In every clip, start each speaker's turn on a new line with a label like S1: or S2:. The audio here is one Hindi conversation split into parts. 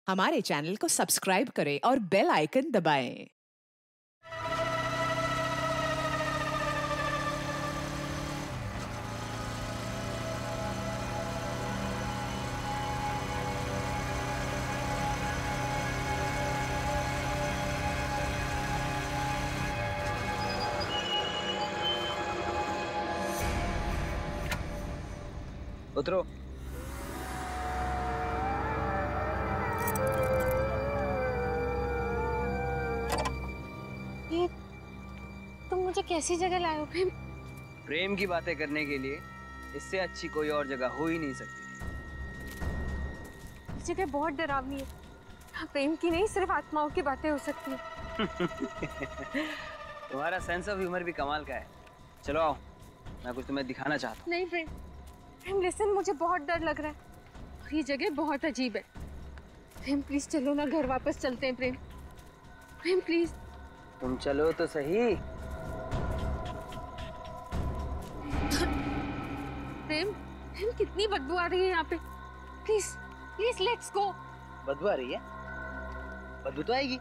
S1: हमारे चैनल को सब्सक्राइब करें और बेल आइकन दबाएं।
S2: उतरो।
S3: ये तुम मुझे कैसी जगह लाए हो प्रेम?
S2: प्रेम की बातें करने के लिए इससे अच्छी कोई और जगह हो ही नहीं सकती।
S3: ये जगह बहुत डरावनी है। यहाँ प्रेम की नहीं, सिर्फ आत्माओं की बातें हो सकती है।
S2: तुम्हारा सेंस ऑफ ह्यूमर भी कमाल का है। चलो आओ, मैं कुछ तुम्हें दिखाना चाहता हूँ।
S3: नहीं प्रेम, प्रेम लिसन, मुझे बहुत डर लग रहा है और ये जगह बहुत अजीब है। प्रेम प्लीज चलो ना, घर वापस चलते हैं प्रेम। प्रेम प्लीज।
S2: तुम चलो तो सही।
S3: प्रेम, प्रेम कितनी बदबू आ रही है यहाँ पे। Please please let's go.
S2: बदबू आ रही है? बदबू तो आएगी,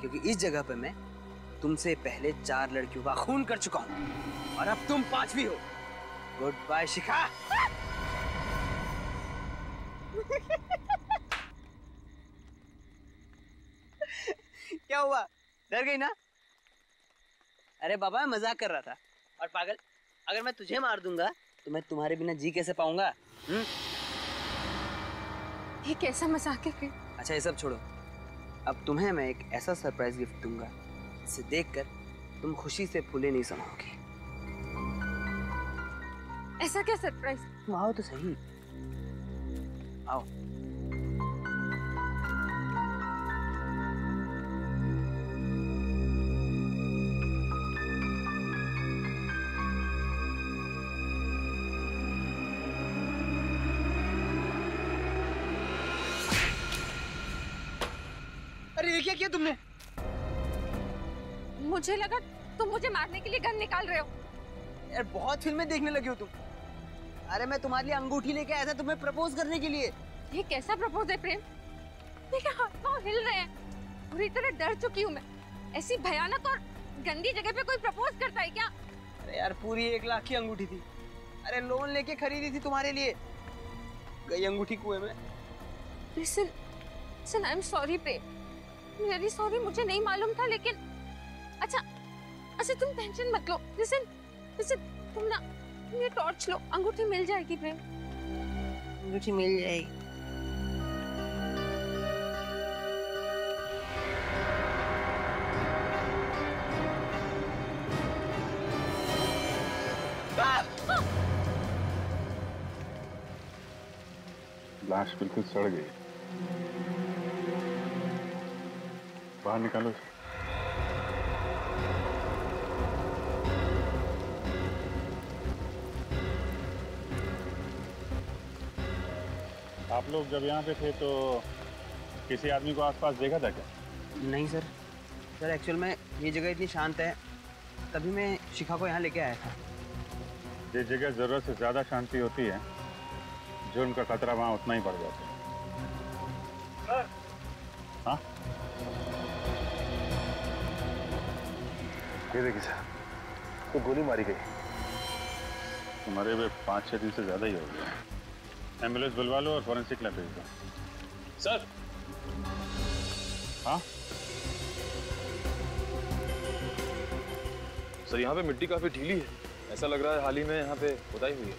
S2: क्योंकि इस जगह पे मैं तुमसे पहले 4 लड़कियों का खून कर चुका हूँ और अब तुम 5वीं हो। गुड बाय शिखा। क्या हुआ, डर गई ना? अरे बाबा, मैं मजाक कर रहा था। और पागल, अगर मैं तुझे मार दूंगा तो मैं तुम्हारे बिना जी कैसे पाऊंगा?
S3: ये कैसा मजाक है प्रेम?
S2: अच्छा ये सब छोड़ो, अब तुम्हें मैं एक ऐसा सरप्राइज गिफ्ट दूंगा जिसे देखकर तुम खुशी से फूले नहीं समाओगे।
S3: ऐसा क्या सरप्राइज?
S2: तुम आओ तो सही, आओ। अरे ये क्या किया तुमने?
S3: मुझे लगा तुम मुझे मारने के लिए गन निकाल रहे हो।
S2: यार बहुत फिल्में देखने लगे हो तुम। अरे मैं तुम्हारे लिए अंगूठी लेके आया था तुम्हें प्रपोज करने के लिए।
S3: ये कैसा प्रपोज है प्रेम? मेरे हाथ पांव हिल रहे हैं, पूरी तरह डर चुकी हूँ मैं। ऐसी भयानक और गंदी जगह पे कोई प्रपोज करता है क्या?
S2: अरे यार पूरी 1 लाख की अंगूठी थी। अरे लोन लेके खरीदी थी तुम्हारे लिए, गई अंगूठी कुएं में।
S3: Listen, listen, I am sorry Prem, really sorry, मुझे नहीं मालूम था। लेकिन अच्छा अच्छा तुम टेंशन मत लो। लिसन लिसन, तुम ना ये टॉर्च लो, अंगूठी मिल जाएगी प्रेम।
S2: अंगूठी मिल जाएगी।
S4: लाश बिल्कुल सड़ गई, बाहर निकालो। आप लोग जब यहाँ पे थे तो किसी आदमी को आसपास देखा था क्या?
S2: नहीं सर, सर एक्चुअल में ये जगह इतनी शांत है, तभी मैं शिखा को यहाँ लेके आया था।
S4: जिस जगह जरूरत से ज्यादा शांति होती है, जुर्म का खतरा वहां उतना ही बढ़ जाता है। हाँ,
S5: ये देखिए सर, तो गोली मारी गई।
S4: तुम्हारे वे 5-6 दिन से ज्यादा ही हो गया। एम्बुलेंस बुलवा लो और फॉरेंसिक लैब भेज दो।
S5: सर।
S4: हाँ
S5: सर, यहाँ पे मिट्टी काफी ढीली है, ऐसा लग रहा है हाल ही में यहाँ पे खुदाई हुई है।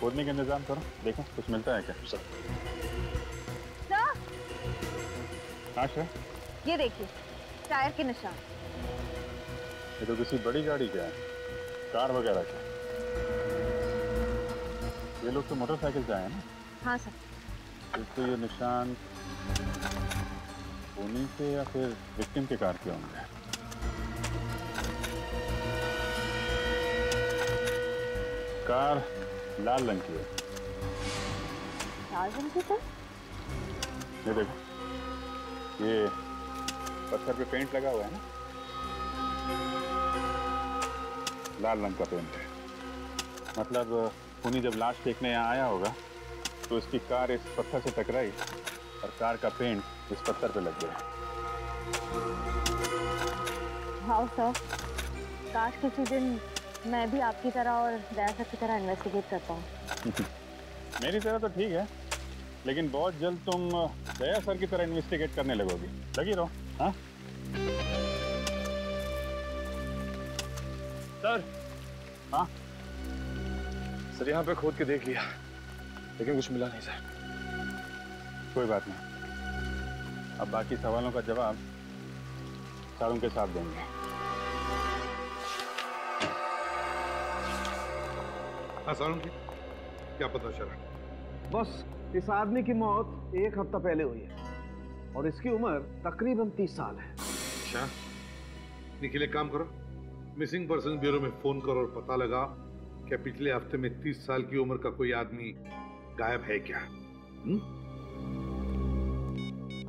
S4: खोदने का इंतजाम करो, देखो कुछ मिलता है क्या।
S5: सर।
S4: हाँ सर,
S6: ये देखिए टायर के निशान।
S4: ये तो किसी बड़ी गाड़ी का है, कार वगैरह का। ये लोग तो मोटरसाइकिल से आए हैं ना?
S6: हाँ सर।
S4: तो ये निशान उन्हीं के या फिर विक्टिम के कार के होंगे। कार लाल रंग की है।
S6: लाल रंग की सर?
S4: ये देखो, ये पत्थर पे पेंट लगा हुआ है ना, लाल रंग का पेंट है। मतलब खूनी जब लाश देखने यहाँ आया होगा तो इसकी कार इस पत्थर से टकराई और कार का पेंट इस पत्थर पे लग गया।
S6: हाँ सर, काश किसी दिन मैं भी आपकी तरह और दया सर की तरह इन्वेस्टिगेट करता हूँ।
S4: मेरी तरह तो ठीक है, लेकिन बहुत जल्द तुम दया सर की तरह इन्वेस्टिगेट करने लगोगी। लगी रहो। हाँ
S5: सर।
S4: हाँ
S5: सर यहाँ पे खोद के देख लिया, लेकिन कुछ मिला नहीं सर।
S4: कोई बात नहीं, अब बाकी सवालों का जवाब सारों के साथ देंगे।
S7: हाँ सारुण जी, क्या पता चला?
S8: बस इस आदमी की मौत 1 हफ्ता पहले हुई है और इसकी उम्र तकरीबन 30 साल है।
S7: अच्छा, निखिल एक काम करो, मिसिंग पर्सन ब्यूरो में फोन करो और पता लगा क्या पिछले हफ्ते में 30 साल की उम्र का कोई आदमी गायब है क्या?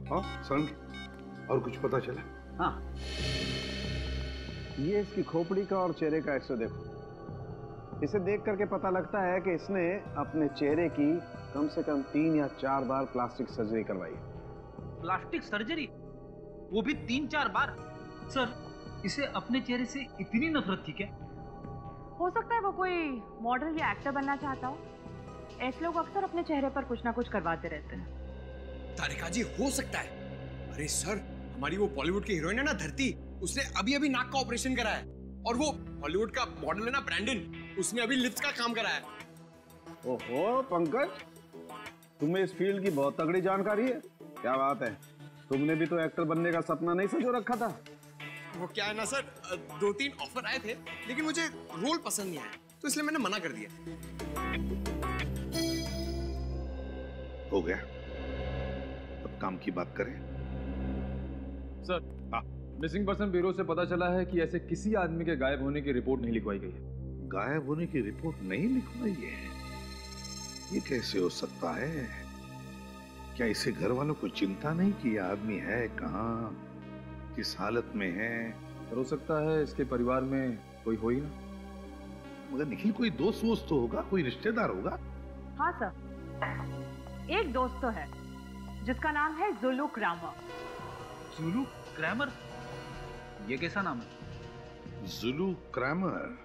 S7: हाँ सारुण जी, और कुछ पता चला?
S8: हाँ, ये इसकी खोपड़ी का और चेहरे का एक्सरे देखो। इसे देख करके पता लगता है कि इसने अपने चेहरे की कम से कम 3 या 4 बार प्लास्टिक सर्जरी करवाई है।
S9: Plastic surgery? वो भी 3-4 बार? सर, इसे अपने चेहरे से इतनी नफरत थी क्या?
S6: हो सकता है वो कोई मॉडल या एक्टर बनना चाहता हो। ऐसे लोग अक्सर अपने चेहरे पर कुछ ना कुछ करवाते रहते हैं।
S10: तारिका जी, हो सकता है। अरे सर, हमारी वो बॉलीवुड की हीरोइन है ना धरती, उसने अभी नाक का ऑपरेशन करा है। और वो हॉलीवुड का मॉडल है ना ब्रैंडन, उसने अभी लिप्स का काम करा है।
S8: ओहो पंकज, तुम्हें इस फील्ड की बहुत तगड़ी जानकारी है। क्या बात है, तुमने भी तो एक्टर बनने का सपना नहीं संजो रखा था?
S10: वो क्या है ना सर, 2-3 ऑफर आए थे, लेकिन मुझे रोल पसंद नहीं आया, तो इसलिए मैंने मना कर दिया।
S7: हो गया, अब काम की बात करें।
S5: सर, मिसिंग पर्सन ब्यूरो से पता चला है कि ऐसे किसी आदमी के गायब होने की रिपोर्ट नहीं लिखवाई गई है।
S7: गायब होने की रिपोर्ट नहीं लिखवाई है? ये कैसे हो सकता है? क्या इसे घर वालों को चिंता नहीं कि यह आदमी है कहाँ, किस हालत में है?
S5: हो सकता है इसके परिवार में कोई हो ही ना।
S7: मगर निखिल, कोई दोस्त वोस्त तो होगा, कोई रिश्तेदार होगा।
S6: हाँ सर, एक दोस्त तो है जिसका नाम है जुलू क्रैमर।
S9: जुलू क्रैमर? ये कैसा नाम है?
S7: जुलू क्रैमर?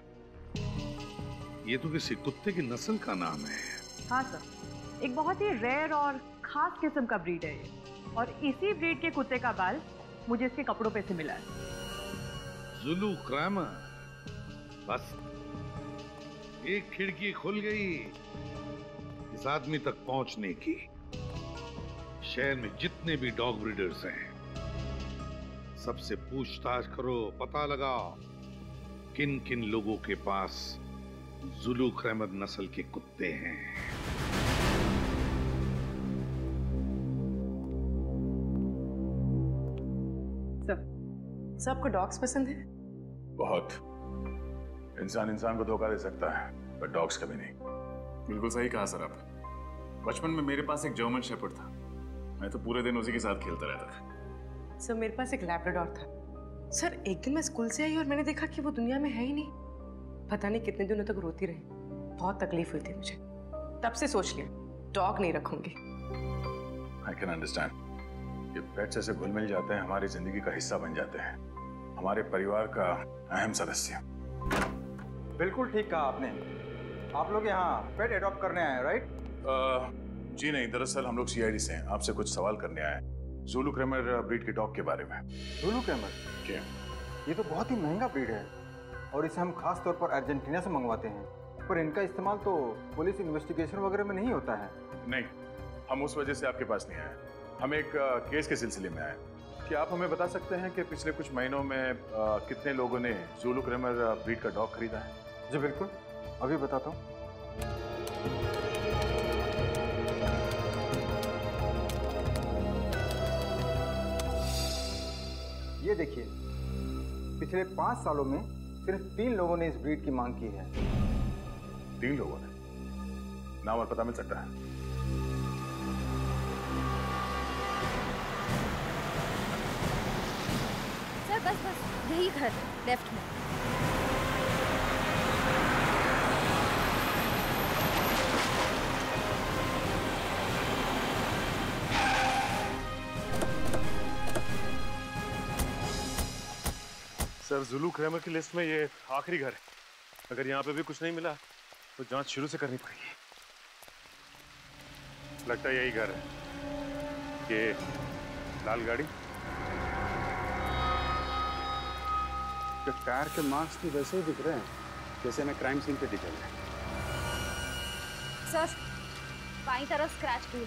S7: ये तो किसी कुत्ते की नस्ल का नाम है।
S6: हाँ सर, एक बहुत ही रेयर और खास किस्म का ब्रीड है ये, और इसी ब्रीड के कुत्ते का बाल मुझे इसके कपड़ों पे से मिला है।
S7: जुलू क्रैमर, बस एक खिड़की खुल गई इस आदमी तक पहुंचने की। शहर में जितने भी डॉग ब्रीडर्स हैं, सबसे पूछताछ करो, पता लगाओ किन किन लोगों के पास जुलू क्रैमर नस्ल के कुत्ते हैं।
S11: सबको डॉग्स पसंद है?
S12: बहुत। इंसान को धोखा दे सकता है, पर डॉग्स कभी नहीं।
S13: बिल्कुल सही कहा सर आप। बचपन में मेरे पास एक जर्मन शेपर्ड था, मैं तो पूरे दिन उसी के साथ खेलता रहता था।
S11: सर, मेरे पास एक लैब्राडोर था। सर, एक दिन मैं स्कूल से आई और मैंने देखा कि वो दुनिया में है ही नहीं। पता नहीं कितने दिनों तक रोती रही, बहुत तकलीफ हुई थी मुझे। तब से सोच लिया डॉग नहीं रखूंगी।
S12: I can understand. ये पेट्स ऐसे घुल मिल जाते हैं, हमारी जिंदगी का हिस्सा बन जाते हैं, हमारे परिवार का अहम सदस्य।
S14: बिल्कुल ठीक कहा आपने। आप लोग यहाँ पेट एडॉप्ट करने आए हैं, राइट?
S12: जी नहीं, दरअसल हम लोग CID से हैं, आपसे कुछ सवाल करने आए हैं जुलू क्रैमर ब्रीड के डॉग के बारे में।
S14: जुलू क्रैमर?
S12: क्या?
S14: ये तो बहुत ही महंगा ब्रीड है और इसे हम खास तौर पर अर्जेंटीना से मंगवाते हैं, पर इनका इस्तेमाल तो पुलिस इन्वेस्टिगेशन वगैरह में नहीं होता है।
S12: नहीं, हम उस वजह से आपके पास नहीं आए, हम एक केस के सिलसिले में आए। क्या आप हमें बता सकते हैं कि पिछले कुछ महीनों में कितने लोगों ने जुलू क्रैमर ब्रीड का डॉग खरीदा है?
S14: जी बिल्कुल, अभी बताता हूँ। ये देखिए, पिछले 5 सालों में सिर्फ 3 लोगों ने इस ब्रीड की मांग की है।
S12: 3 लोगों ने? नाम और पता मिल सकता है?
S3: सर बस यही घर लेफ्ट में।
S12: सर, जुलू क्रैमर की लिस्ट में ये आखिरी घर है। अगर यहाँ पे भी कुछ नहीं मिला तो जांच शुरू से करनी पड़ेगी। लगता है यही घर है। ये लाल गाड़ी,
S8: जो टायर के मार्क्स भी वैसे ही दिख रहे हैं जैसे मैं क्राइम सीन पे दिखे हैं।
S3: सर, बाईं तरफ स्क्रैच भी।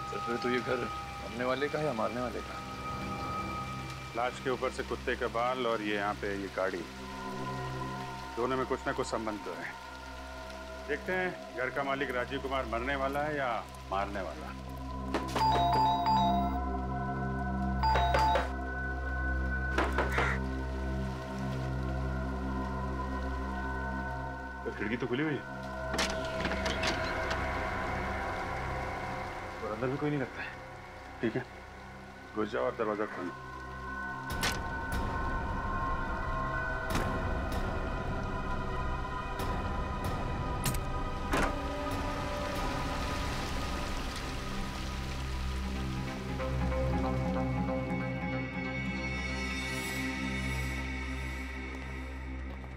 S5: सर, फिर तो ये घर मरने वाले का है या मारने वाले का?
S4: लाश के ऊपर से कुत्ते का बाल और ये यहाँ पे ये गाड़ी, दोनों में कुछ ना कुछ संबंध तो है। देखते हैं घर का मालिक राजीव कुमार मरने वाला है या मारने वाला।
S12: तो खिड़की तो खुली हुई है और अंदर भी कोई नहीं लगता है।
S4: ठीक है, घुस जाओ और दरवाजा खोलो।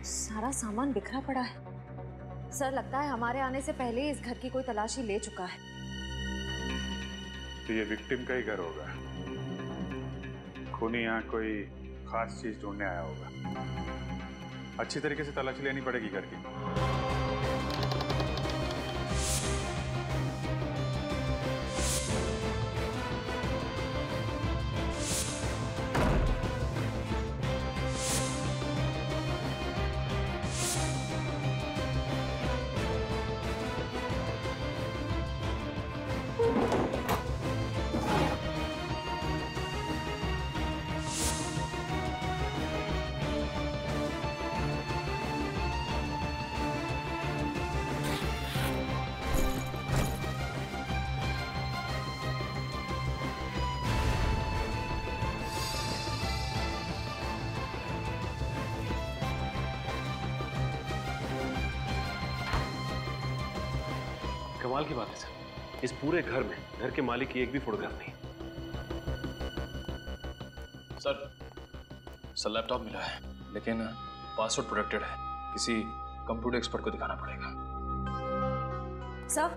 S3: सारा सामान बिखरा पड़ा है। सर, लगता है हमारे आने से पहले इस घर की कोई तलाशी ले चुका है।
S4: तो ये विक्टिम का ही घर होगा। खूनी यहाँ कोई खास चीज ढूंढने आया होगा। अच्छी तरीके से तलाशी लेनी पड़ेगी घर की।
S15: कमाल की बात है सर, इस पूरे घर में घर के मालिक की एक भी फोटोग्राफ नहीं।
S5: सर लैपटॉप मिला है लेकिन पासवर्ड प्रोटेक्टेड है। किसी कंप्यूटर एक्सपर्ट को दिखाना पड़ेगा।
S3: सर,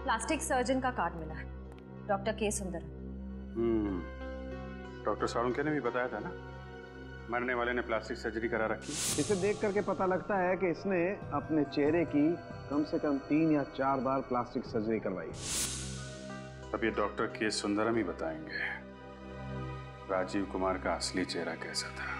S3: प्लास्टिक सर्जन का कार्ड मिला है, डॉक्टर के सुंदर।
S4: डॉक्टर सालुंके ने भी बताया था ना, मरने वाले ने प्लास्टिक सर्जरी करा रखी।
S8: इसे देख करके पता लगता है कि इसने अपने चेहरे की कम से कम 3 या 4 बार प्लास्टिक सर्जरी करवाई।
S4: अब ये डॉक्टर के सुंदरम ही बताएंगे राजीव कुमार का असली चेहरा कैसा था।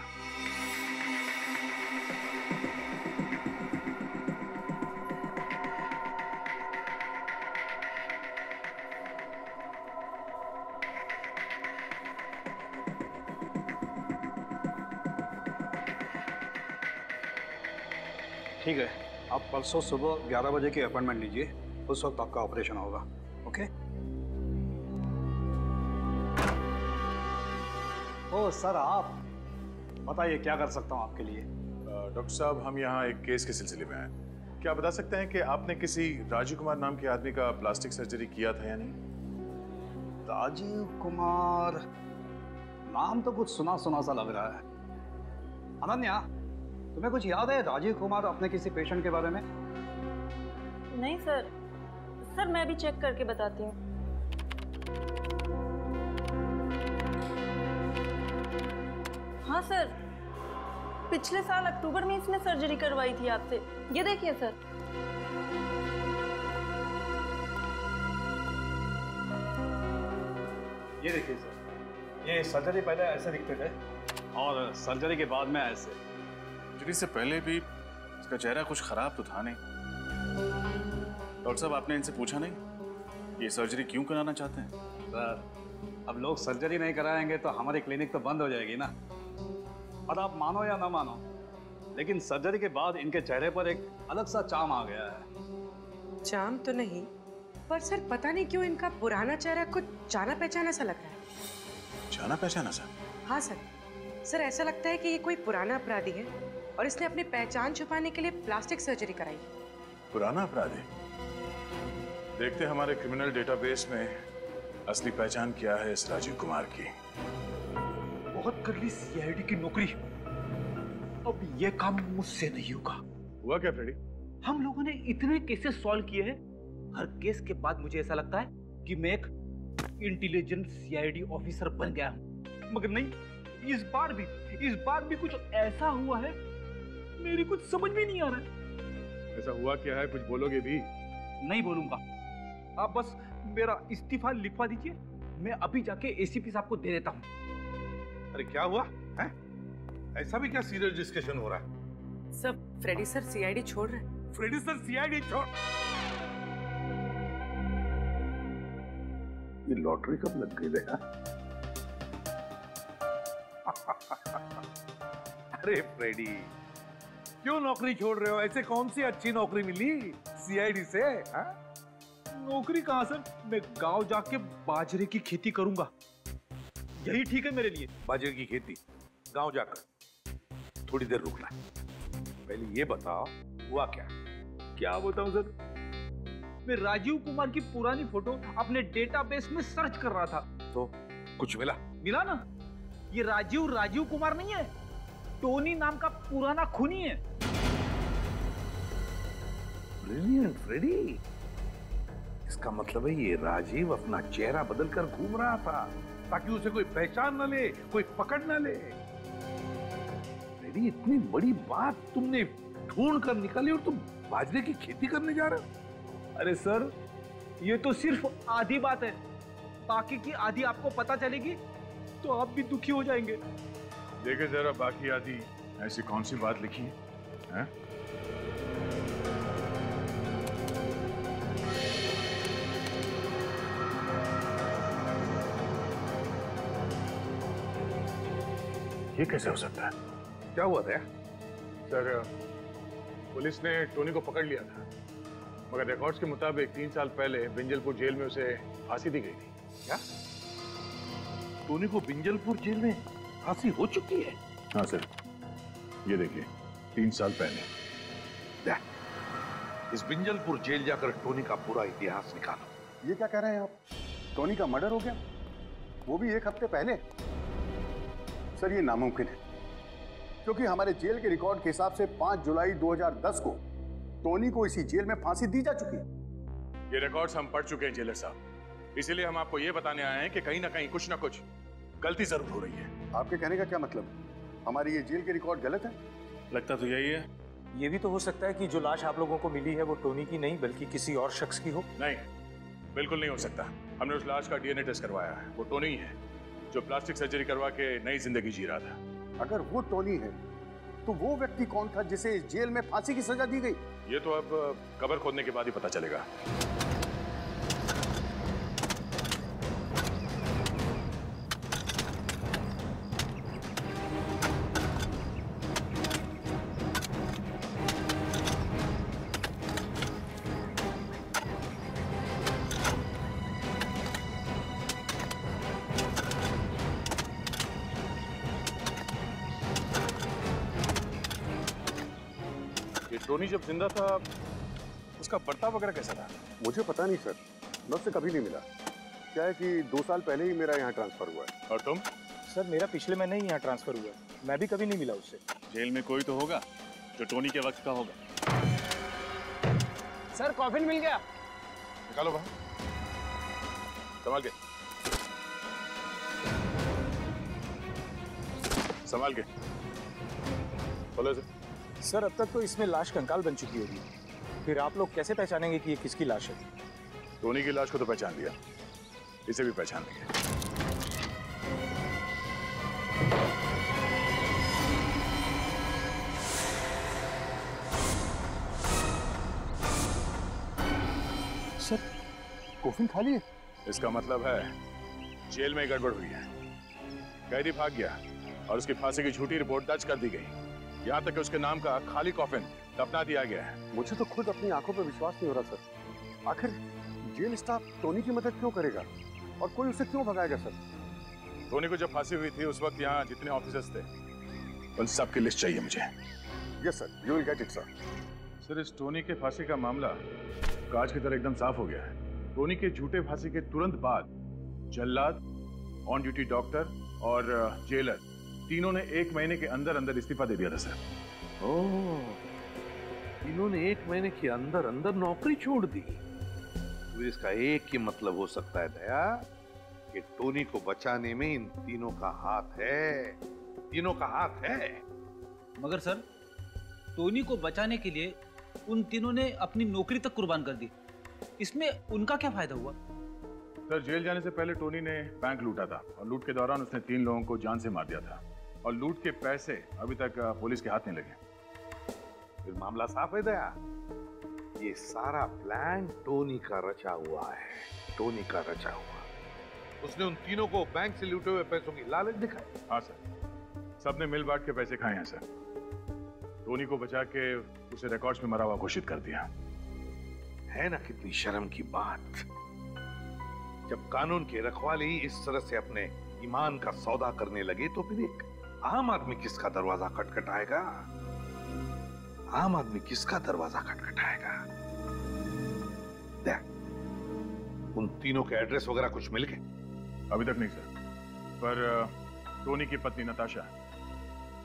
S16: ठीक है, आप परसों सुबह 11 बजे की अपॉइंटमेंट लीजिए, उस वक्त आपका ऑपरेशन होगा। ओके? ओ सर, आप बताइए क्या कर सकता हूँ आपके लिए।
S12: डॉक्टर साहब, हम यहाँ एक केस के सिलसिले में आए। क्या आप बता सकते हैं कि आपने किसी राजीव कुमार नाम के आदमी का प्लास्टिक सर्जरी किया था या नहीं?
S16: राजीव कुमार नाम तो कुछ सुना सुना सा लग रहा है। अनन्या, तुम्हें कुछ याद है राजीव कुमार अपने किसी पेशेंट के बारे में?
S17: नहीं सर, मैं भी चेक करके बताती हूँ। हाँ सर, पिछले साल अक्टूबर में इसने सर्जरी करवाई थी आपसे। ये देखिए सर।
S16: ये देखिए सर, ये सर्जरी पहले ऐसे दिखते थे और सर्जरी के बाद में ऐसे।
S13: सर्जरी से पहले भी इसका चेहरा कुछ खराब तो था नहीं। डॉक्टर साहब, आपने इनसे पूछा नहीं ये सर्जरी क्यों कराना चाहते हैं?
S16: सर, अब लोग सर्जरी नहीं कराएंगे तो हमारी क्लिनिक तो बंद हो जाएगी ना। और आप मानो या ना मानो, लेकिन सर्जरी के बाद इनके चेहरे पर एक अलग सा चार्म आ गया है।
S11: चार्म तो नहीं, पर सर पता नहीं क्यों इनका पुराना चेहरा कुछ जाना पहचाना सा लग रहा है।
S13: जाना पहचाना सा?
S11: हाँ सर, ऐसा लगता है कि ये कोई पुराना अपराधी है और इसने अपनी पहचान छुपाने के लिए प्लास्टिक सर्जरी कराई।
S12: पुराना अपराधी? देखते हमारे क्रिमिनल डेटाबेस में असली पहचान क्या है इस राजीव कुमार की?
S9: बहुत कर ली सीआईडी की नौकरी, अब ये काम मुझसे नहीं होगा।
S12: हुआ क्या फ्रेडी?
S9: हम लोगों ने इतने केसेस सॉल्व किए हैं, हर केस के बाद मुझे ऐसा लगता है कि मैं एक इंटेलिजेंट सीआईडी ऑफिसर बन गया हूं। मगर नहीं, इस बार भी कुछ ऐसा हुआ है, मेरी कुछ समझ में नहीं आ रहा है।
S12: ऐसा हुआ क्या है, कुछ बोलोगे भी?
S9: नहीं बोलूंगा, आप बस मेरा इस्तीफा लिखवा दीजिए, मैं अभी जाके एसीपी साहब को दे देता हूं।
S7: अरे क्या हुआ है? ऐसा भी क्या सीरियस डिस्कशन हो रहा है?
S11: सब फ्रेडी सर सीआईडी छोड़ रहे हैं।
S7: फ्रेडी सर सीआईडी छोड़? ये लॉटरी कब लग गई है? अरे फ्रेडी, क्यों नौकरी छोड़ रहे हो? ऐसे कौन सी अच्छी नौकरी मिली सीआईडी से? हा?
S9: नौकरी कहां सर, मैं गांव जाके बाजरे की खेती करूंगा, यही ठीक है मेरे लिए।
S7: बाजरे की खेती गांव जाकर? थोड़ी देर रुकना, पहले ये बताओ हुआ क्या?
S9: क्या बताऊं सर, मैं राजीव कुमार की पुरानी फोटो अपने डेटाबेस में सर्च कर रहा था।
S7: तो कुछ मिला?
S9: मिला ना, ये राजीव कुमार नहीं है, टोनी नाम का पुराना खूनी है।
S7: ब्रिलियंट फ्रेडी, इसका मतलब है ये राजीव अपना चेहरा बदलकर घूम रहा था ताकि उसे कोई पहचान न ले, कोई पकड़ न ले। फ्रेडी, इतनी बड़ी बात तुमने ढूंढ कर निकाली और तुम बाजरे की खेती करने जा रहे हो?
S9: अरे सर, ये तो सिर्फ आधी बात है, बाकी की आधी आपको पता चलेगी तो आप भी दुखी हो जाएंगे।
S12: देखे जरा बाकी आधी ऐसी कौन सी बात लिखी है? ये कैसे हो सकता है?
S7: क्या हुआ था
S12: सर? पुलिस ने टोनी को पकड़ लिया था, मगर रिकॉर्ड्स के मुताबिक 3 साल पहले बिंजलपुर जेल में उसे फांसी दी गई थी।
S7: क्या? टोनी को बिंजलपुर जेल में फांसी हो चुकी है?
S12: हाँ सर, ये देखिए 3 साल पहले।
S7: इस बिंजलपुर जेल जाकर टोनी का पूरा इतिहास निकालो।
S18: ये क्या कह रहे हैं आप? टोनी का मर्डर हो गया, वो भी 1 हफ्ते पहले? सर ये नामुमकिन है, क्योंकि हमारे जेल के रिकॉर्ड के हिसाब से 5 जुलाई 2010 को टोनी को इसी जेल में फांसी दी जा चुकी है।
S12: ये रिकॉर्ड्स हम पढ़ चुके हैं जेलर साहब, इसीलिए हम आपको ये बताने आए हैं कि कहीं ना कहीं कुछ ना कुछ गलती जरूर हो रही है।
S18: आपके कहने का क्या मतलब? हमारी ये जेल के रिकॉर्ड गलत है?
S12: लगता तो यही है।
S19: ये भी तो हो सकता है कि जो लाश आप लोगों को मिली है वो टोनी की नहीं बल्कि किसी और शख्स की हो।
S12: नहीं, बिल्कुल नहीं हो सकता। हमने उस लाश का डीएनए टेस्ट करवाया है, वो टोनी ही है जो प्लास्टिक सर्जरी करवा के नई जिंदगी जी रहा था।
S18: अगर वो टोनी है तो वो व्यक्ति कौन था जिसे इस जेल में फांसी की सजा दी गई?
S12: ये तो अब कब्र खोदने के बाद ही पता चलेगा। टोनी जब जिंदा था उसका बर्ताव वगैरह कैसा था?
S18: मुझे पता नहीं सर, मैं उससे कभी नहीं मिला। क्या है कि 2 साल पहले ही मेरा यहाँ ट्रांसफर हुआ है।
S12: और तुम?
S19: सर मेरा पिछले महीने ही यहाँ ट्रांसफर हुआ है, मैं भी कभी नहीं मिला उससे।
S13: जेल में कोई तो होगा जो टोनी के वक्त का होगा।
S2: सर कॉफिन मिल गया।
S12: निकालो बाहर, संभाल के, संभाल के बोलो सर।
S19: सर अब तक तो इसमें लाश कंकाल बन चुकी होगी, फिर आप लोग कैसे पहचानेंगे कि ये किसकी लाश है?
S12: टोनी की लाश को तो पहचान लिया, इसे भी पहचान लेंगे।
S19: सर कॉफिन खाली है?
S12: इसका मतलब है जेल में गड़बड़ हुई है, कैदी भाग गया और उसकी फांसी की झूठी रिपोर्ट दर्ज कर दी गई। यहाँ तक कि उसके नाम का खाली कॉफिन दफना दिया गया है।
S18: मुझे तो खुद अपनी आंखों पर विश्वास नहीं हो रहा सर। आखिर जेल स्टाफ टोनी की मदद क्यों करेगा और कोई उसे क्यों भगाएगा सर?
S12: टोनी को जब फांसी हुई थी उस वक्त यहाँ जितने ऑफिसर्स थे उन सब की लिस्ट चाहिए मुझे।
S18: Yes sir, you will get it sir.
S12: Sir इस टोनी के फांसी का मामला कांच की तरह एकदम साफ हो गया है। टोनी के झूठे फांसी के तुरंत बाद जल्लाद, ऑन ड्यूटी डॉक्टर और जेलर तीनों ने 1 महीने के अंदर अंदर इस्तीफा दे दिया था सर।
S7: ओह, इन्होंने 1 महीने के अंदर अंदर नौकरी छोड़ दी। तो इसका एक ही मतलब हो सकता है दया कि टोनी को बचाने में इन तीनों का हाथ है। तीनों का हाथ है।
S9: मगर सर, टोनी को बचाने के लिए उन तीनों ने अपनी नौकरी तक कुर्बान कर दी। इसमें उनका क्या फायदा हुआ?
S12: सर, जेल जाने से पहले टोनी ने बैंक लूटा था और लूट के दौरान उसने 3 लोगों को जान से मार दिया था और लूट के पैसे अभी तक पुलिस के हाथ नहीं लगे।
S7: फिर मामला साफ है दया। ये सारा प्लान टोनी का रचा हुआ है। टोनी का रचा हुआ। उसने उन तीनों को बैंक से लूटे हुए पैसों की लालच दिखाई।
S12: हाँ सर, सबने मिल बांट के पैसे खाए हैं सर। टोनी को बचा के उसे रिकॉर्ड्स में मरा हुआ घोषित कर दिया।
S7: है ना कितनी शर्म की बात। जब कानून के रखवाले ही इस तरह से अपने ईमान का सौदा करने लगे तो फिर एक आम आदमी किसका दरवाजा खटखटाएगा? आम आदमी किसका दरवाजा खटखटाएगा? देख, उन तीनों के एड्रेस वगैरह कुछ मिल गए?
S12: अभी तक नहीं सर, पर टोनी की पत्नी नताशा,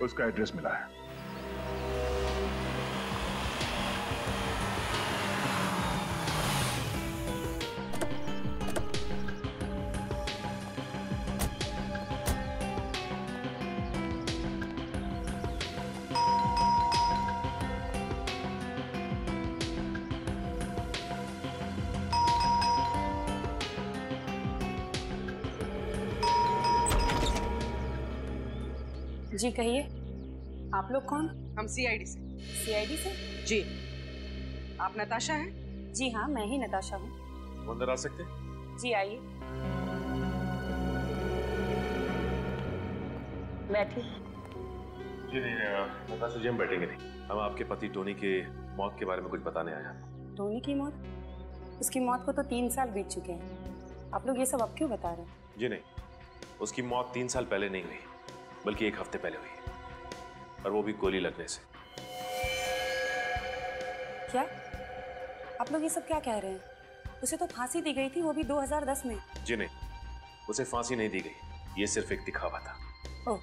S12: उसका एड्रेस मिला है।
S11: जी कहिए, आप लोग कौन?
S6: हम सीआईडी से।
S11: सीआईडी से?
S6: जी। आप नताशा हैं?
S11: जी हाँ, मैं ही नताशा हूँ।
S15: अंदर आ सकते हैं?
S11: जी आइए, बैठिए।
S15: जी नहीं, नताशा जी हम बैठेंगे नहीं। हम आपके पति टोनी के मौत के बारे में कुछ बताने आए हैं।
S11: टोनी की मौत? उसकी मौत को तो 3 साल बीत चुके हैं। आप लोग ये सब अब क्यों बता रहे हैं?
S15: जी नहीं, उसकी मौत 3 साल पहले नहीं हुई, बल्कि 1 हफ्ते पहले हुई, और वो भी गोली लगने से।
S11: क्या? आप लोग ये सब क्या कह रहे हैं? उसे तो फांसी दी गई थी, वो भी 2010 में।
S15: जी नहीं, उसे फांसी नहीं दी गई, ये सिर्फ एक दिखावा था।
S11: ओह,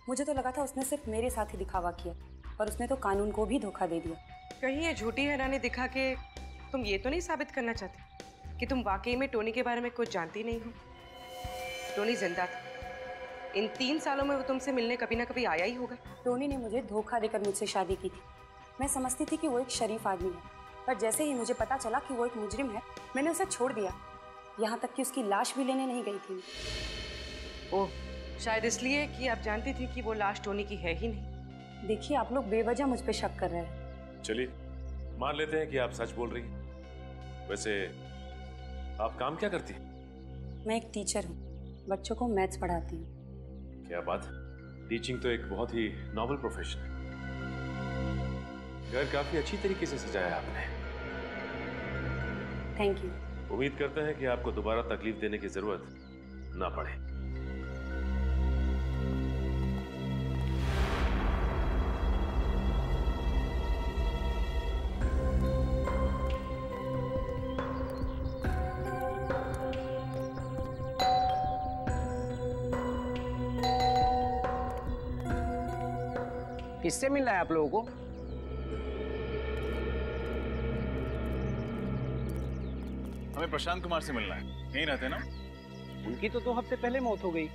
S11: मुझे तो लगा था उसने सिर्फ मेरे साथ ही दिखावा किया, और उसने तो कानून को भी धोखा दे दिया।
S6: कहीं ये झूठी हैरानी दिखा के तुम ये तो नहीं साबित करना चाहती कि तुम वाकई में टोनी के बारे में कुछ जानती नहीं हो? टोनी जिंदा था। इन 3 सालों में वो तुमसे मिलने कभी ना कभी आया ही होगा।
S11: टोनी ने मुझे धोखा देकर मुझसे शादी की थी। मैं समझती थी कि वो एक शरीफ आदमी है, पर जैसे ही मुझे पता चला कि वो एक मुजरिम है, मैंने उसे छोड़ दिया। यहाँ तक कि उसकी लाश भी लेने नहीं गई थी।
S6: ओह, शायद इसलिए कि आप जानती थी कि वो लाश टोनी की है ही नहीं।
S11: देखिए, आप लोग बेवजह मुझ पे शक कर रहे हैं।
S15: चलिए मान लेते हैं कि आप सच बोल रही हैं। वैसे आप काम क्या करती हैं?
S11: मैं एक टीचर हूँ, बच्चों को मैथ्स पढ़ाती हूँ।
S15: क्या बात, टीचिंग तो एक बहुत ही नॉबल प्रोफेशन है। घर काफी अच्छी तरीके से सजाया आपने।
S11: Thank you.
S15: उम्मीद करते हैं कि आपको दोबारा तकलीफ देने की जरूरत ना पड़े।
S2: किससे मिलना है आप लोगों को?
S13: हमें प्रशांत कुमार से मिलना है। यहीं रहते ना?
S2: उनकी तो 2 हफ्ते पहले मौत हो गई।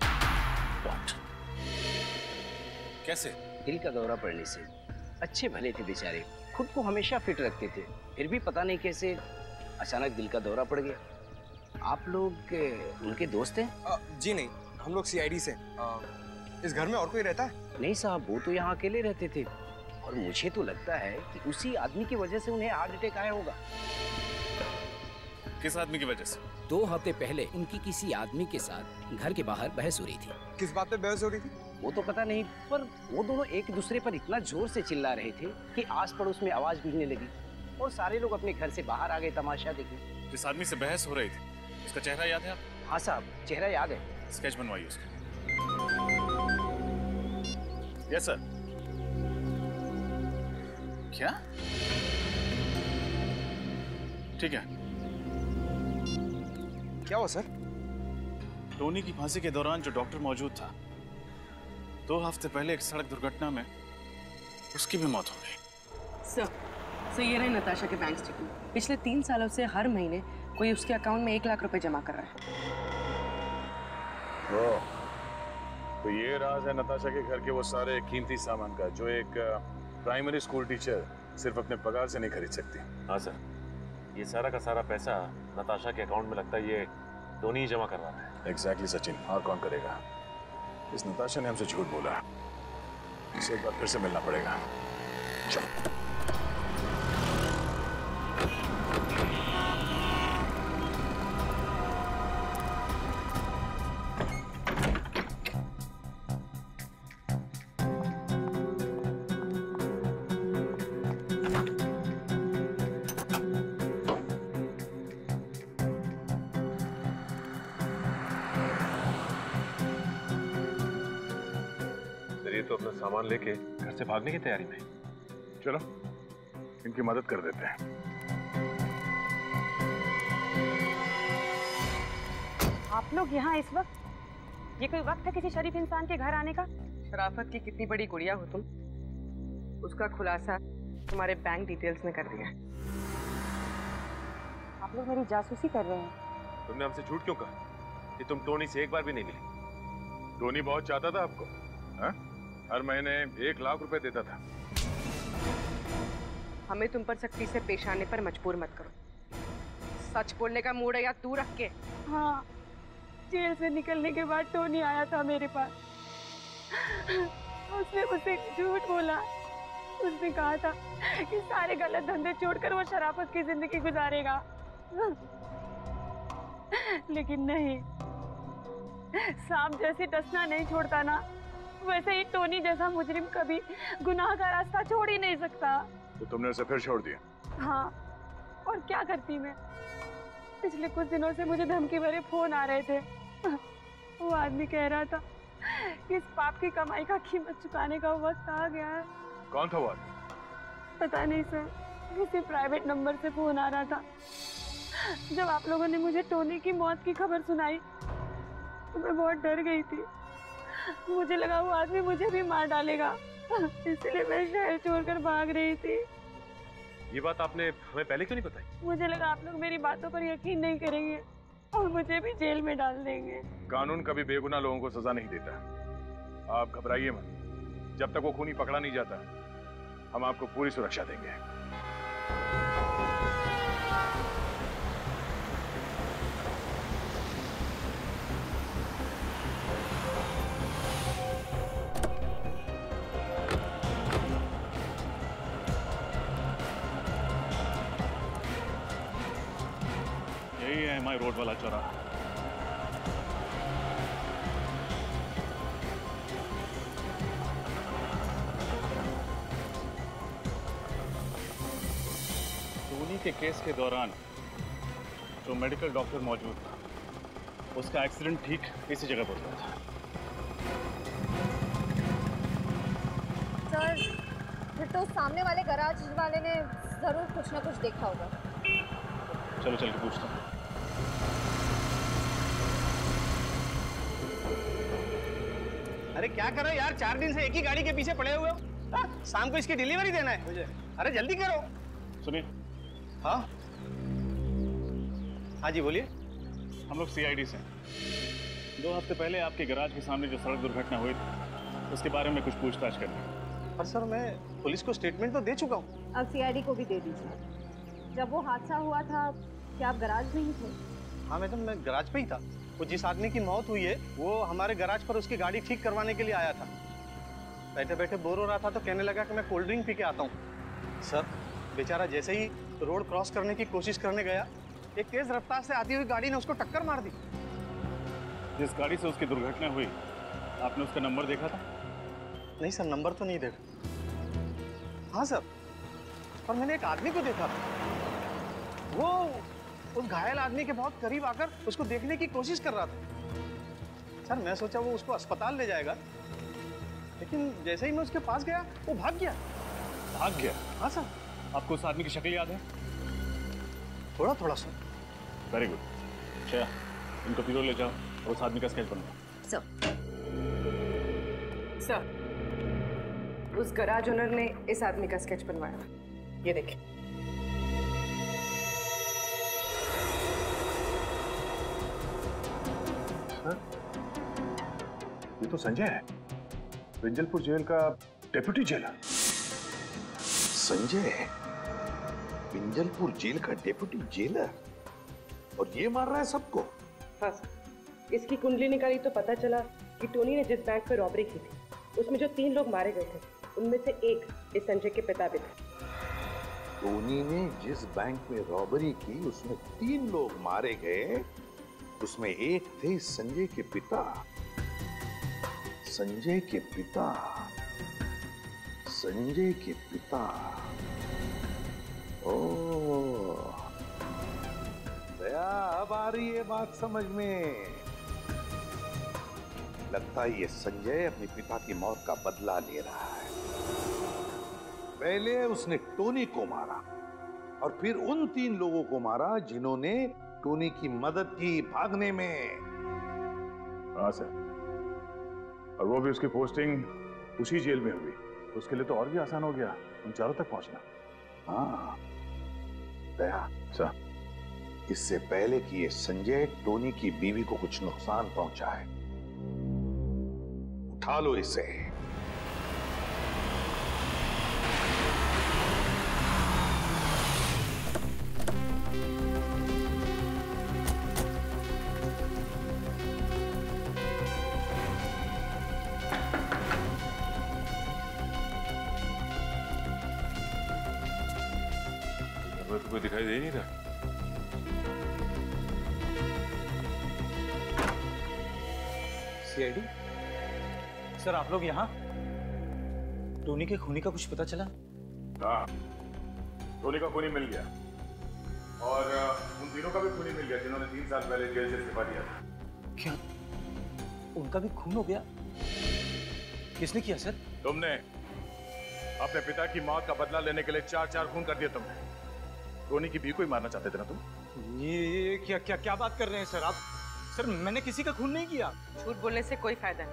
S13: कैसे?
S2: दिल का दौरा पड़ने से। अच्छे भले थे बेचारे, खुद को हमेशा फिट रखते थे, फिर भी पता नहीं कैसे अचानक दिल का दौरा पड़ गया। आप लोग उनके दोस्त हैं?
S10: जी नहीं, हम लोग सीआईडी से। इस घर में और कोई रहता है?
S2: नहीं साहब, वो तो यहाँ अकेले रहते थे, और मुझे तो लगता है कि उसी आदमी की वजह से उन्हें हार्ट अटैक आया होगा।
S13: किस आदमी की वजह से?
S20: 2 हफ्ते पहले उनकी किसी आदमी के साथ घर के बाहर बहस हो रही थी।
S10: किस बात पे बहस हो रही थी?
S2: वो तो पता नहीं, पर वो दोनों एक दूसरे पर इतना जोर से चिल्ला रहे थे कि आस पड़ोस में आवाज गूंजने लगी, और सारे लोग अपने घर से बाहर आ गए तमाशा देखने।
S13: जिस आदमी से बहस हो रही थी, उसका चेहरा याद है आपको?
S2: हाँ साहब, चेहरा याद है।
S13: स्केच बनवाइए उसका। Yes sir. क्या? ठीक है।
S10: क्या हुआ सर?
S13: टोनी की फांसी के दौरान जो डॉक्टर मौजूद था, 2 हफ्ते पहले एक सड़क दुर्घटना में उसकी भी मौत हो गई।
S6: सर ये रहे नताशा के बैंक स्टेटमेंट। पिछले 3 सालों से हर महीने कोई उसके अकाउंट में 1 लाख रुपए जमा कर रहा है।
S12: ओह, तो ये राज है नताशा के घर के वो सारे कीमती सामान का जो एक प्राइमरी स्कूल टीचर सिर्फ अपने पगार से नहीं खरीद सकती।
S15: हाँ सर, ये सारा का सारा पैसा नताशा के अकाउंट में लगता है ये टोनी ही जमा करवा रहा है।
S12: एग्जैक्टली सचिन, और कौन करेगा? इस नताशा ने हमसे झूठ बोला, इसे एक बार फिर से मिलना पड़ेगा। चलो।
S15: तो अपना सामान लेके घर से भागने की तैयारी में।
S12: चलो इनकी मदद कर देते हैं।
S11: आप लोग यहाँ इस वक्त? ये कोई वक्त है किसी शरीफ इंसान के घर आने का?
S6: शराफत की कितनी बड़ी गुड़िया हो तुम, उसका खुलासा तुम्हारे बैंक डिटेल्स में कर दिया।
S11: आप लोग मेरी जासूसी कर रहे हैं।
S15: तुमने हमसे झूठ क्यों कहा कि तुम टोनी से एक बार भी नहीं मिली?
S12: टोनी बहुत चाहता था आपको, हा? हर महीने 1 लाख रुपए देता था।
S6: हमें तुम पर सख्ती से पेश आने पर मजबूर मत करो। सच बोलने का मूड है या तू रख के?
S11: हाँ, जेल से निकलने के बाद टोनी आया था मेरे पास। उसने मुझसे झूठ बोला। उसने कहा था कि सारे गलत धंधे छोड़कर वो शराफत की जिंदगी गुजारेगा, लेकिन नहीं, सांप जैसे डसना नहीं छोड़ता ना, वैसे ही टोनी जैसा मुजरिम कभी गुनाह का रास्ता छोड़ ही नहीं सकता।
S12: तो तुमने उसे फिर छोड़ दिया?
S11: हाँ, और क्या करती मैं? पिछले कुछ दिनों से मुझे धमकी भरे फोन आ रहे थे। वो आदमी कह रहा था कि इस पाप की कमाई का कीमत चुकाने का वक्त आ गया है।
S12: कौन था वो आदमी?
S11: पता नहीं सर, किसी प्राइवेट नंबर से फोन आ रहा था। जब आप लोगों ने मुझे टोनी की मौत की खबर सुनाई तो मैं बहुत डर गई थी। मुझे लगा वो आदमी मुझे भी मार डालेगा, इसलिए मैं शहर छोड़कर भाग रही थी।
S15: ये बात आपने हमें पहले क्यों नहीं बताई?
S11: मुझे लगा आप लोग मेरी बातों पर यकीन नहीं करेंगे और मुझे भी जेल में डाल देंगे।
S12: कानून कभी बेगुनाह लोगों को सजा नहीं देता। आप घबराइए मत, जब तक वो खूनी पकड़ा नहीं जाता हम आपको पूरी सुरक्षा देंगे।
S13: यही है एमआई रोड वाला चौराहा। टोनी के केस के दौरान जो मेडिकल डॉक्टर मौजूद था, उसका एक्सीडेंट ठीक इसी जगह पर हुआ था।
S3: सर, फिर तो सामने वाले गैराज वाले ने जरूर कुछ ना कुछ देखा होगा।
S13: चलो चल के पूछता हूँ।
S9: अरे क्या कर रहे हो यार, 4 दिन से एक ही गाड़ी के पीछे पड़े हुए हो। शाम को इसकी डिलीवरी देना है मुझे। अरे जल्दी करो।
S13: सुनिए।
S9: हाँ हाँ जी बोलिए।
S13: हम लोग सीआईडी से हैं। 2 हफ्ते पहले आपके गैराज के सामने जो सड़क दुर्घटना हुई थी उसके बारे में कुछ पूछताछ करनी है।
S9: पर सर मैं पुलिस को स्टेटमेंट तो दे चुका हूँ।
S3: अब सीआईडी को भी दे दीजिए। जब वो हादसा हुआ था क्या आप गैराज में ही थे?
S9: हाँ मैडम, मैं गैराज पे ही था। वो जिस आदमी की मौत हुई है वो हमारे गैराज पर उसकी गाड़ी ठीक करवाने के लिए आया था। बैठे बैठे बोर हो रहा था तो कहने लगा कि मैं कोल्ड ड्रिंक पी के आता हूँ। सर बेचारा जैसे ही रोड क्रॉस करने की कोशिश करने गया, एक तेज रफ्तार से आती हुई गाड़ी ने उसको टक्कर मार दी।
S13: जिस गाड़ी से उसकी दुर्घटना हुई, आपने उसका नंबर देखा था?
S9: नहीं सर, नंबर तो नहीं देखा। हाँ सर, पर मैंने एक आदमी को देखा था। वो उस घायल आदमी के बहुत करीब आकर उसको देखने की कोशिश कर रहा था। सर मैं सोचा वो उसको अस्पताल ले जाएगा, लेकिन जैसे ही मैं उसके पास गया वो भाग गया।
S13: भाग गया?
S9: हाँ सर।
S13: आपको उस आदमी की शक्ल याद है?
S9: थोड़ा थोड़ा सर।
S13: Very good. अच्छा, इनको पीरो ले जाओ
S16: उस आदमी का स्केच बनवा।
S6: सर, उस गराज ओनर ने इस आदमी का स्केच बनवाया। ये देखिए।
S12: ये तो संजय है, विंजलपुर जेल का डेप्यूटी जेलर।
S7: संजय, विंजलपुर जेल का डेप्यूटी जेलर, और ये मार रहा है सबको?
S6: हाँ सर, इसकी कुंडली निकाली तो पता चला कि टोनी ने जिस बैंक पे रॉबरी की थी, उसमें जो 3 लोग मारे गए थे, उनमें से एक इस संजय के पिता भी थे।
S7: टोनी ने जिस बैंक में रॉबरी की, उसमें 3 लोग मारे गए, उसमें एक थे संजय के पिता। संजय के पिता, संजय के पिता। ओह, दया, अब आ रही है बात समझ में। लगता है ये संजय अपने पिता की मौत का बदला ले रहा है। पहले उसने टोनी को मारा और फिर उन 3 लोगों को मारा जिन्होंने टोनी की मदद की भागने में।
S12: हाँ सर, और वो भी उसकी पोस्टिंग उसी जेल में हुई, उसके लिए तो और भी आसान हो गया उन चारों तक पहुंचना।
S7: हाँ दया सर, इससे पहले कि ये संजय टोनी की बीवी को कुछ नुकसान पहुंचाए, उठा लो इसे।
S15: तो कोई दिखाई दे नहीं रहा।
S19: सीआईडी सर, आप लोग यहाँ? टोनी के खूनी का कुछ पता चला?
S12: हाँ, टोनी का खूनी मिल गया, और उन तीनों का भी खूनी मिल गया जिन्होंने 3 साल पहले जेल से इस्तीफा दिया था।
S19: क्या उनका भी खून हो गया? किसने किया सर?
S12: तुमने। अपने पिता की मौत का बदला लेने के लिए 4 खून कर दिए तुमने। टोनी की बीवी को ही मारना चाहते थे ना तुम?
S19: ये क्या क्या क्या बात कर रहे हैं सर आप? सर, मैंने किसी का खून नहीं किया।
S6: झूठ बोलने से कोई फायदा नहीं।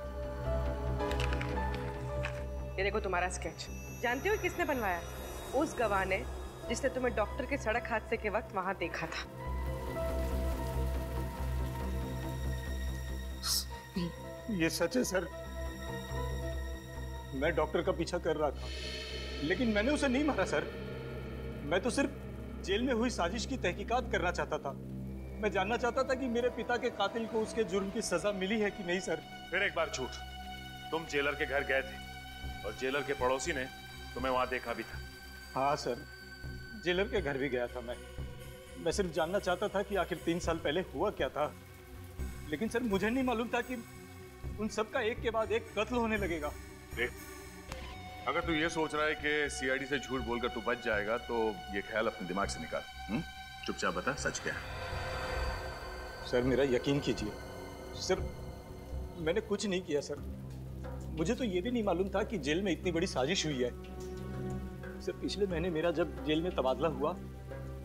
S6: ये देखो तुम्हारा स्केच। जानते हो किसने बनवाया? उस गवाह ने जिसने तुम्हें डॉक्टर के सड़क हादसे के वक्त वहां देखा था।
S19: ये सच है सर। मैं डॉक्टर का पीछा कर रहा था, लेकिन मैंने उसे नहीं मारा सर। मैं तो सिर्फ जेल में हुई साजिश की तहकीकात करना चाहता था। मैं जानना चाहता था कि मेरे पिता के कातिल को उसके जुर्म की सजा मिली है कि नहीं सर।
S12: फिर एक बार झूठ। तुम जेलर के घर गए थे और जेलर के पड़ोसी ने तुम्हें वहां देखा भी था।
S19: हाँ सर, जेलर के घर भी गया था मैं सिर्फ जानना चाहता था कि आखिर 3 साल पहले हुआ क्या था। लेकिन सर, मुझे नहीं मालूम था कि उन सब का एक के बाद एक कत्ल होने लगेगा।
S12: देख, अगर तू ये सोच रहा है कि सीआईडी से झूठ बोलकर तू बच जाएगा, तो ये ख्याल अपने दिमाग से निकाल। चुपचाप बता सच क्या है।
S19: सर, मेरा यकीन कीजिए सर, मैंने कुछ नहीं किया सर। मुझे तो ये भी नहीं मालूम था कि जेल में इतनी बड़ी साजिश हुई है। सर, पिछले महीने मेरा जब जेल में तबादला हुआ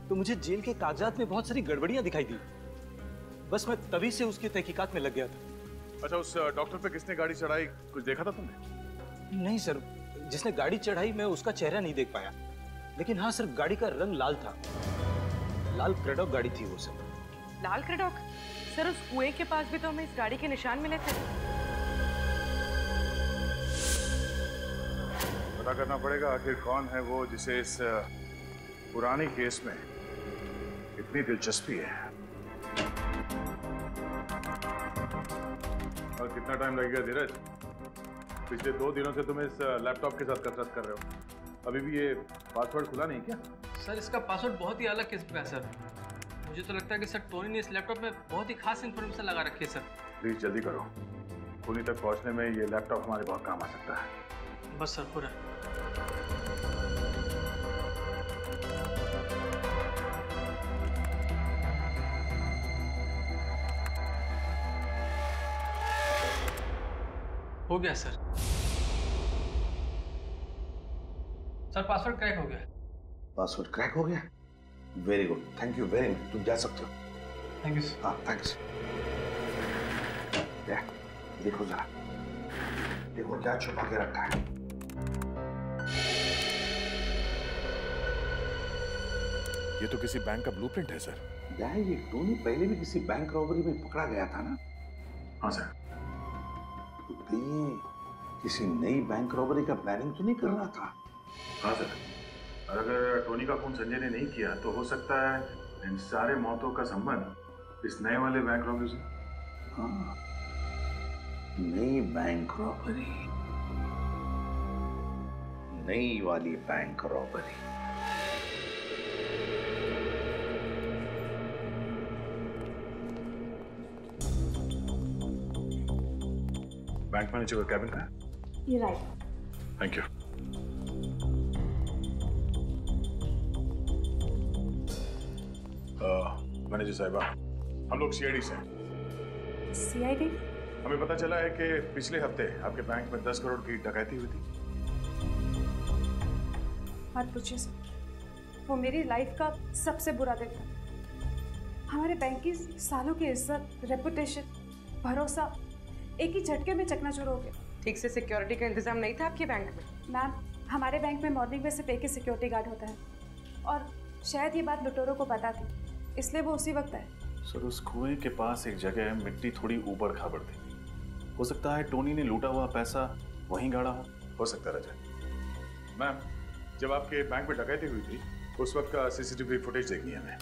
S19: तो मुझे जेल के कागजात में बहुत सारी गड़बड़ियां दिखाई दी। बस मैं तभी से उसकी तहकीकात में लग गया था।
S12: अच्छा, उस डॉक्टर पे किसने गाड़ी चढ़ाई, कुछ देखा था तुमने?
S19: नहीं सर, जिसने गाड़ी चढ़ाई मैं उसका चेहरा नहीं देख पाया। लेकिन हाँ सर, गाड़ी का रंग लाल था। लाल क्रेडॉक गाड़ी थी वो सर।
S6: लाल क्रेडॉक? सर, उस कुएं के पास भी तो हमें इस गाड़ी के निशान मिले थे।
S12: पता करना पड़ेगा आखिर कौन है वो जिसे इस पुराने केस में इतनी दिलचस्पी है। और कितना टाइम लगेगा धीरज? पिछले 2 दिनों से तुम इस लैपटॉप के साथ कसरत कर रहे हो, अभी भी ये पासवर्ड खुला नहीं क्या?
S21: सर, इसका पासवर्ड बहुत ही अलग किस्म का है सर। मुझे तो लगता है कि सर टोनी ने इस लैपटॉप में बहुत ही खास इन्फॉर्मेशन लगा रखी है सर।
S12: प्लीज जल्दी करो, खूनी तक पहुंचने में ये लैपटॉप हमारे बहुत काम आ सकता है।
S21: बस सर, पूरा। हो गया सर। सर, पासवर्ड क्रैक हो गया।
S7: पासवर्ड क्रैक हो गया? Very good, thank you very much. तुम जा सकते हो।
S21: Thank you sir.
S7: हाँ, थैंक्स। देखो जरा, देखो क्या छुपा के रखा है।
S12: ये तो किसी बैंक का ब्लूप्रिंट है सर।
S7: ये टोनी पहले भी किसी बैंक रॉबरी में पकड़ा गया था ना?
S12: हाँ सर।
S7: तो कहीं किसी नई बैंक रॉबरी का प्लानिंग तो नहीं कर रहा था?
S12: हाँ सर, और अगर टोनी का खून संजय ने नहीं किया तो हो सकता है इन सारे मौतों का संबंध इस नए वाले बैंक रॉबरी से।
S7: हाँ, नई बैंक रॉबरी, नई वाली बैंक रॉबरी।
S12: बैंक मैनेजर का कैबिन है?
S17: ये राइट।
S12: Thank you. मैनेजर साहिबा, हम लोग सीआईडी से हैं।
S17: सीआईडी?
S12: हमें पता चला है कि पिछले हफ्ते आपके बैंक में 10 करोड़ की डकैती हुई थी।
S17: मत पूछिए सर, वो मेरी लाइफ का सबसे बुरा दिन था। हमारे बैंक की सालों की इज्जत, रेपुटेशन, भरोसा एक ही झटके में चकनाचूर हो गया।
S6: ठीक से सिक्योरिटी का इंतजाम नहीं था आपके बैंक में?
S17: मैम, हमारे बैंक में मॉर्निंग में सिर्फ एक ही सिक्योरिटी गार्ड होता है और शायद ये बात लुटेरों को पता थी, इसलिए वो उसी वक्त आए।
S13: सर, उस कुएं के पास एक जगह मिट्टी थोड़ी ऊबड़ खाबड़ थी। हो सकता है टोनी ने लूटा हुआ पैसा वहीं गाड़ा हो
S12: सकता है रजत। मैम, जब आपके बैंक में डकैती हुई थी उस वक्त का सीसीटीवी फुटेज देखनी है हमें।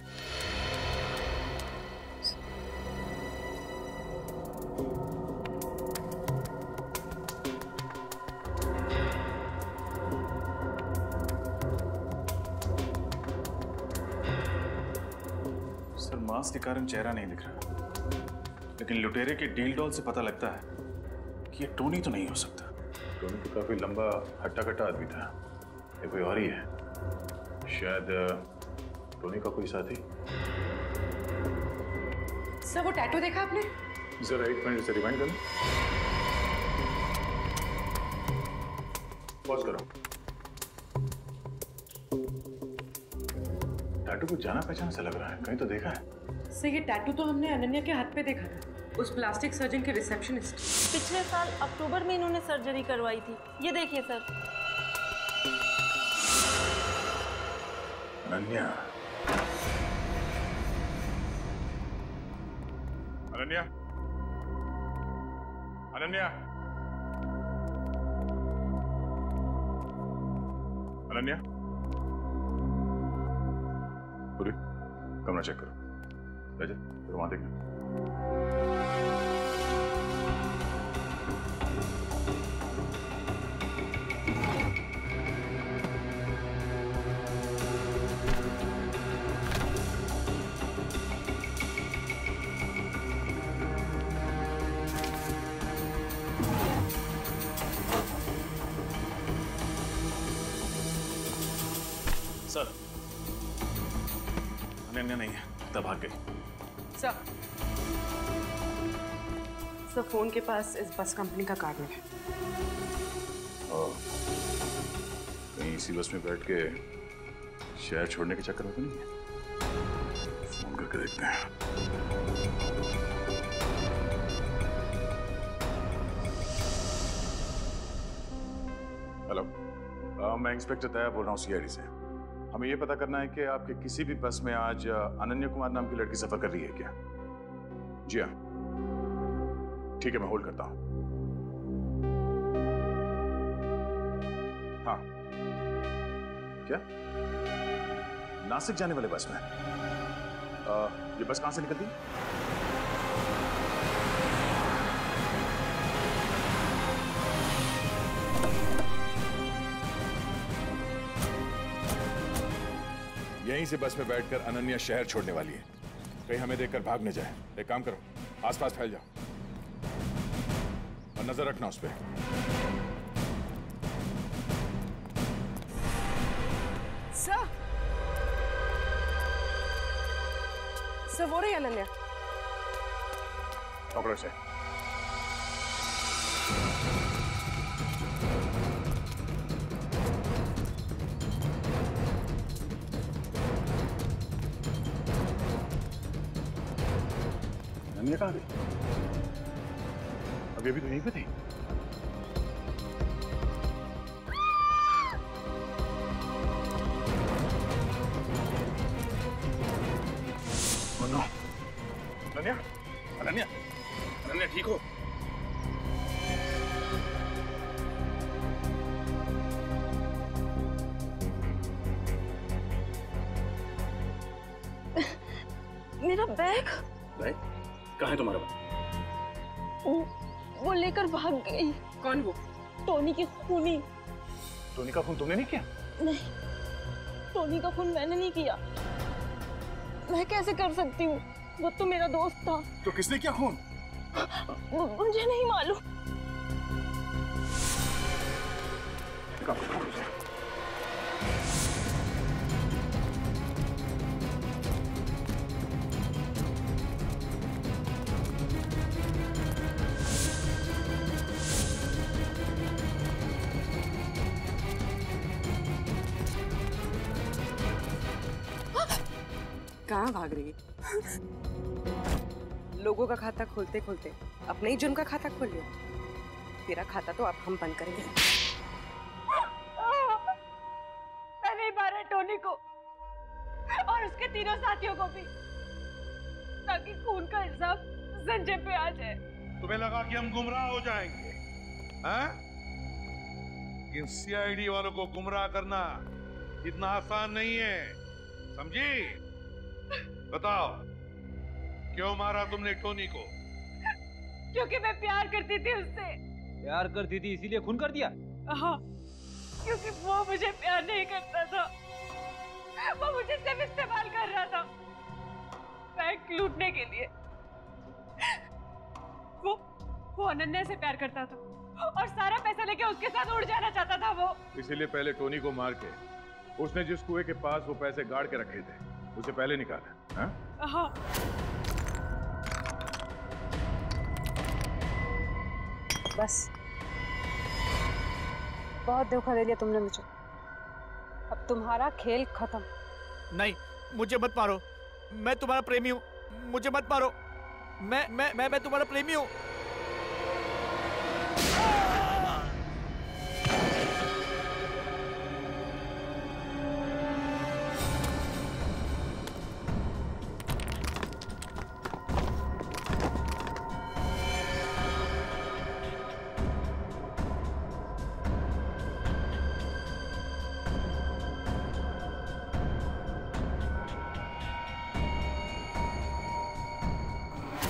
S13: सर, मास्क के कारण चेहरा नहीं दिख रहा, लेकिन लुटेरे के डील डॉल से पता लगता है कि ये टोनी तो नहीं हो सकता।
S12: टोनी तो काफी लंबा हट्टा कट्टा आदमी था, ये कोई और ही है। शायद टोनी का कोई साथी।
S6: सर, वो टैटू देखा आपने?
S12: जरा एक मिनट से रिवाइंड करो। पॉज करो। टैटू को जाना पहचाना सा लग रहा है, कहीं तो देखा है।
S6: सर, ये टैटू तो हमने अनन्या के हाथ पे देखा था, उस प्लास्टिक सर्जन के रिसेप्शनिस्ट।
S17: पिछले साल अक्टूबर में इन्होंने सर्जरी करवाई थी। ये देखिए सर।
S12: अनन्या, अनन्या, अनन्या, अनन्या, पूरी कमरा चेक करो। रजत, फिर वहां देखना।
S13: सर, अनन्या नहीं है, तब भाग गई।
S6: सर, फोन के पास इस बस कंपनी का कार्ड मिला।
S12: कहीं इसी बस में बैठ के शहर छोड़ने के चक्कर में तो नहीं है? फोन करके देखते हैं। हेलो, मैं इंस्पेक्टर दया बोल रहा हूँ सीआईडी से। हमें यह पता करना है कि आपके किसी भी बस में आज अनन्या कुमार नाम की लड़की सफर कर रही है क्या? जी हाँ, ठीक है, मैं होल्ड करता हूं। हाँ, क्या नासिक जाने वाले बस में? ये बस कहां से निकलती है? यहीं से बस में बैठकर अनन्या शहर छोड़ने वाली है। कहीं हमें देखकर भाग न जाए। एक काम करो, आसपास फैल जाओ और नजर रखना उस पर।
S6: सर, वो रही अनन्या।
S12: पकड़ो से। अनन्या कहाँ गई? अभी अभी तो यहीं पे थी। Oh no! अनन्या, अनन्या, अनन्या ठीक हो?
S3: मेरा बैग
S12: बैग कहाँ है तुम्हारा बैग?
S3: वो लेकर भाग गई।
S6: कौन वो?
S3: टोनी की खूनी।
S12: टोनी का खून तुमने नहीं किया?
S3: नहीं, टोनी का खून मैंने नहीं किया। मैं कैसे कर सकती हूँ? वो तो मेरा दोस्त था।
S12: तो किसने किया खून?
S3: मुझे नहीं मालूम।
S6: कहाँ भाग रही है? लोगों का खाता खोलते खोलते अपने ही जुर्म का खाता खोल लिया। तेरा खाता तो अब हम बंद करेंगे।
S3: मैंने ही मारा टोनी को और उसके तीनों साथियों को भी, ताकि खून का हिसाब संजय पे आ जाए।
S7: तुम्हें लगा कि हम गुमराह हो जाएंगे? हाँ? इन सीआईडी वालों को गुमराह करना इतना आसान नहीं है, समझी? बताओ, क्यों मारा तुमने टोनी को?
S3: क्योंकि मैं प्यार करती थी उससे।
S9: प्यार करती थी इसीलिए खून कर दिया?
S3: हाँ, क्योंकि वो मुझे प्यार नहीं करता था, वो मुझे सिर्फ इस्तेमाल कर रहा था बैंक लूटने के लिए। वो अनन्या से प्यार करता था और सारा पैसा लेके उसके साथ उड़ जाना चाहता था वो।
S7: इसीलिए पहले टोनी को मार के उसने जिस कुएं के पास वो पैसे गाड़ के रखे थे उसे पहले निकाला। हाँ?
S3: हाँ।
S17: बस, बहुत धोखा दे दिया तुमने मुझे। अब तुम्हारा खेल खत्म।
S9: नहीं, मुझे मत मारो, मैं तुम्हारा प्रेमी हूँ, मुझे मत मारो। मैं तुम्हारा प्रेमी हूँ।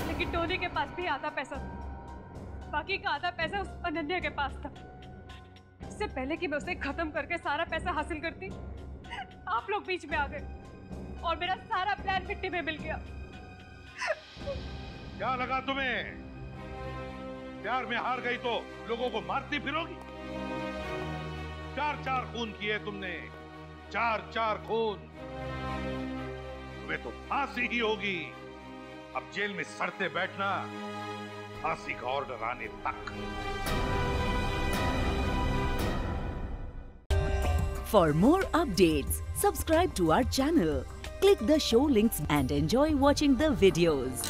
S3: लेकिन टोनी के पास भी आधा पैसा था, बाकी का आधा पैसा उस अनन्या के पास था। इससे पहले कि मैं उसे खत्म करके सारा पैसा हासिल करती, आप लोग बीच में आ गए और मेरा सारा प्लान मिट्टी में मिल गया।
S7: क्या लगा तुम्हें? प्यार में हार गई तो लोगों को मारती फिरोगी? 4 खून किए तुमने, 4 खून। तुम्हें तो फांसी ही होगी। अब जेल में सड़ते बैठना, फांसी का ऑर्डर आने तक।
S1: For more updates, subscribe to our channel, click the show links and enjoy watching the videos.